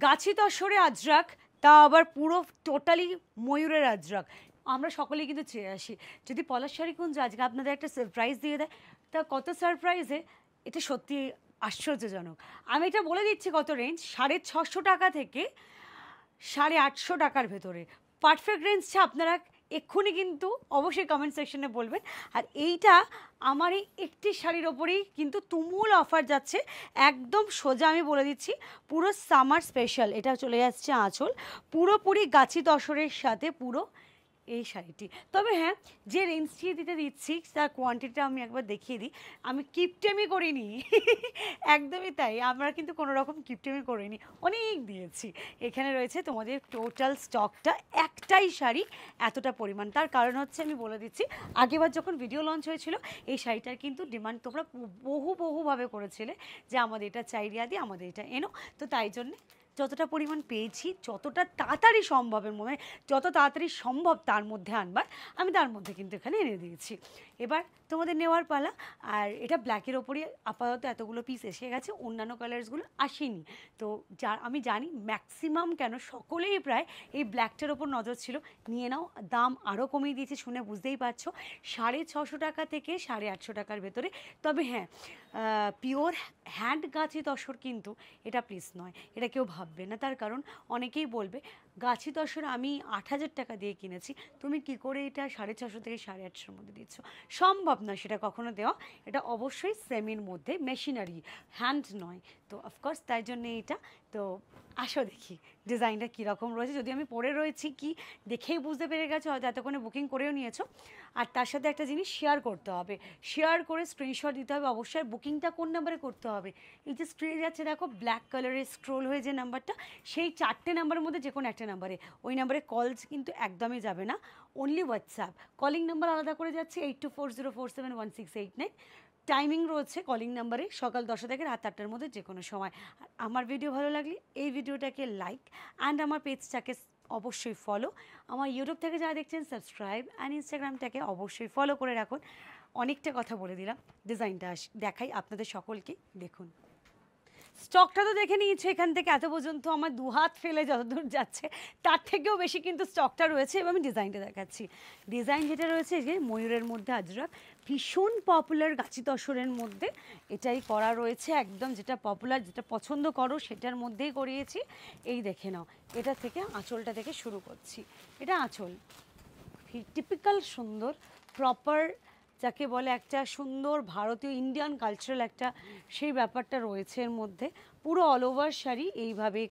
গাছি তসরে আজরাক, তা আবার পুরো টোটালি ময়ূরের আজরাক। আমরা সকলেই কিন্তু চেয়ে আসি যদি পলাশ শাড়িকুঞ্জ আজকে আপনাদের একটা সারপ্রাইজ দিয়ে দেয়, তা কত সারপ্রাইজে, এটা সত্যি আশ্চর্যজনক। আমি এটা বলে দিচ্ছি কত রেঞ্জ, 650 টাকা থেকে 850 টাকার ভেতরে পারফেক্ট রেঞ্জটা আপনারা এক্ষুনি কিন্তু অবশ্যই কমেন্ট সেকশনে বলবেন। আর এইটা আমার এই একটি শাড়ির ওপরেই কিন্তু তুমুল অফার যাচ্ছে, একদম সোজা আমি বলে দিচ্ছি, পুরো সামার স্পেশাল। এটা চলে যাচ্ছে আঁচল, পুরোপুরি গাছি তসরের সাথে পুরো এই শাড়িটি। তবে হ্যাঁ, যে রেঞ্জটি দিতে দিচ্ছি তার কোয়ান্টিটিটা আমি একবার দেখিয়ে দিই। আমি কিপটেমি করিনি একদমই তাই, আমরা কিন্তু কোনো রকম কিপটেমি করিনি, অনেক দিয়েছি। এখানে রয়েছে তোমাদের টোটাল স্টকটা, একটাই শাড়ি এতটা পরিমাণ। তার কারণ হচ্ছে আমি বলে দিচ্ছি, আগেবার যখন ভিডিও লঞ্চ হয়েছিল এই শাড়িটার কিন্তু ডিমান্ড তোমরা বহুভাবে করেছিলে যে আমাদের এটা চাই রিয়াদি, আমাদের এটা এনো। তো তাই জন্যে যতটা পরিমাণ পেয়েছি, যতটা তাড়াতাড়ি সম্ভবের মনে, যত তাড়াতাড়ি সম্ভব তার মধ্যে আনবার, আমি তার মধ্যে কিন্তু এখানে এনে দিয়েছি। এবার তোমাদের নেওয়ার পালা। আর এটা ব্ল্যাকের ওপরই আপাতত এতগুলো পিস এসে গেছে, অন্যান্য কালার্সগুলো আসেনি। তো যা আমি জানি ম্যাক্সিমাম কেন সকলেই প্রায় এই ব্ল্যাকটার ওপর নজর ছিল। নিয়ে নাও, দাম আরও কমিয়ে দিয়েছে, শুনে বুঝতেই পারছো, 650 টাকা থেকে 850 টাকার ভেতরে। তবে হ্যাঁ, পিওর হ্যান্ড গাছি তসর কিন্তু এটা প্লিজ নয়, এটা কেউ ভাববে না। তার কারণ অনেকেই বলবে গাছি তসর আমি 8,000 টাকা দিয়ে কিনেছি, তুমি কি করে এটা 650 থেকে 850 মধ্যে দিচ্ছ? সম্ভব না সেটা কখনো দেওয়া। এটা অবশ্যই সেমির মধ্যে, মেশিনারি, হ্যান্ড নয়। তো অফকোর্স তাই জন্যে এটা। তো আসো দেখি ডিজাইনটা কীরকম রয়েছে। যদি আমি পরে রয়েছি কি দেখেই বুঝতে পেরে গেছো, হয়তো এতক্ষণে বুকিং করেও নিয়েছো। আর তার সাথে একটা জিনিস শেয়ার করতে হবে, শেয়ার করে স্ক্রিনশট দিতে হবে অবশ্যই। বুকিংটা কোন নাম্বারে করতে হবে, এই যে স্ক্রিনে যাচ্ছে দেখো ব্ল্যাক কালারের স্ক্রোল হয়ে যে নাম্বারটা, সেই 4টে নাম্বারের মধ্যে যে কোনো একটা নাম্বারে, ওই নাম্বারে কলস কিন্তু একদমই যাবে না, অনলি হোয়াটসঅ্যাপ। কলিং নাম্বার আলাদা করে যাচ্ছে 8240471689। টাইমিং রয়েছে কলিং নাম্বারে সকাল 10টা থেকে রাত 8টার মধ্যে যে কোনো সময়। আর আমার ভিডিও ভালো লাগলে এই ভিডিওটাকে লাইক অ্যান্ড আমার পেজটাকে অবশ্যই ফলো, আমার ইউটিউব থেকে যারা দেখছেন সাবস্ক্রাইব, অ্যান্ড ইনস্টাগ্রামটাকে অবশ্যই ফলো করে রাখুন। অনেকটা কথা বলে দিলাম, ডিজাইনটা দেখাই আপনাদের সকলকে, দেখুন। স্টকটা তো দেখে নিয়েছি, এখান থেকে এত পর্যন্ত আমার দুহাত ফেলে যতদূর যাচ্ছে তার থেকেও বেশি কিন্তু স্টকটা রয়েছে। এবং আমি ডিজাইনটা দেখাচ্ছি। ডিজাইন যেটা রয়েছে যে ময়ূরের মধ্যে আজরাক, ভীষণ পপুলার গাছি তসরের মধ্যে এটাই করা রয়েছে, একদম যেটা পপুলার, যেটা পছন্দ করো সেটার মধ্যেই করিয়েছি। এই দেখে নাও, এটা থেকে আঁচলটা থেকে শুরু করছি। এটা আঁচল, টিপিক্যাল সুন্দর প্রপার, যাকে বলে একটা সুন্দর ভারতীয় ইন্ডিয়ান কালচারাল একটা সেই ব্যাপারটা রয়েছে এর মধ্যে। পুরো অল ওভার শাড়ি এইভাবে